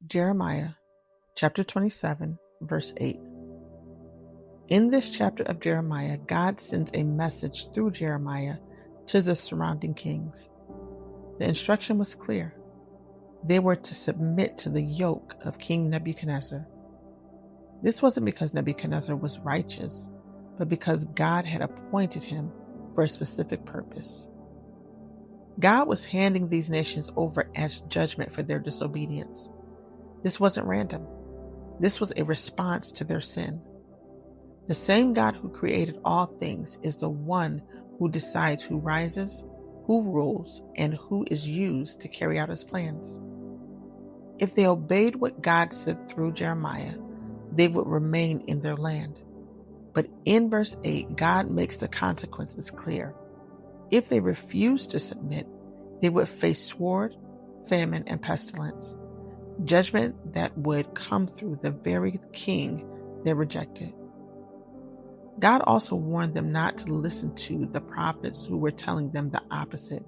Jeremiah chapter 27, verse 8. In this chapter of Jeremiah, God sends a message through Jeremiah to the surrounding kings. The instruction was clear. They were to submit to the yoke of King Nebuchadnezzar. This wasn't because Nebuchadnezzar was righteous, but because God had appointed him for a specific purpose. God was handing these nations over as judgment for their disobedience. This wasn't random. This was a response to their sin. The same God who created all things is the one who decides who rises, who rules, and who is used to carry out his plans. If they obeyed what God said through Jeremiah, they would remain in their land. But in verse 8, God makes the consequences clear. If they refused to submit, they would face sword, famine, and pestilence, judgment that would come through the very king they rejected. God also warned them not to listen to the prophets who were telling them the opposite,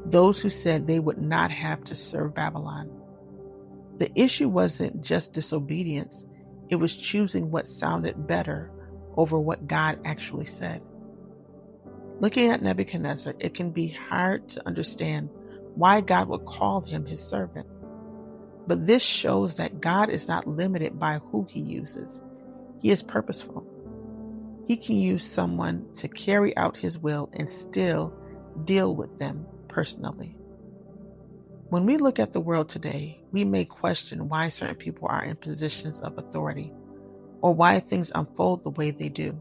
those who said they would not have to serve Babylon. The issue wasn't just disobedience, it was choosing what sounded better over what God actually said. Looking at Nebuchadnezzar, it can be hard to understand why God would call him his servant. But this shows that God is not limited by who he uses. He is purposeful. He can use someone to carry out his will and still deal with them personally. When we look at the world today, we may question why certain people are in positions of authority or why things unfold the way they do.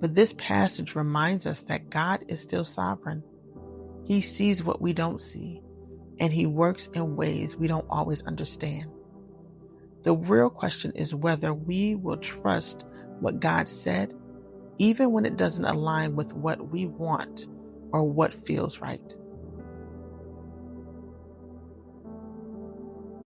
But this passage reminds us that God is still sovereign. He sees what we don't see, and he works in ways we don't always understand. The real question is whether we will trust what God said, even when it doesn't align with what we want or what feels right.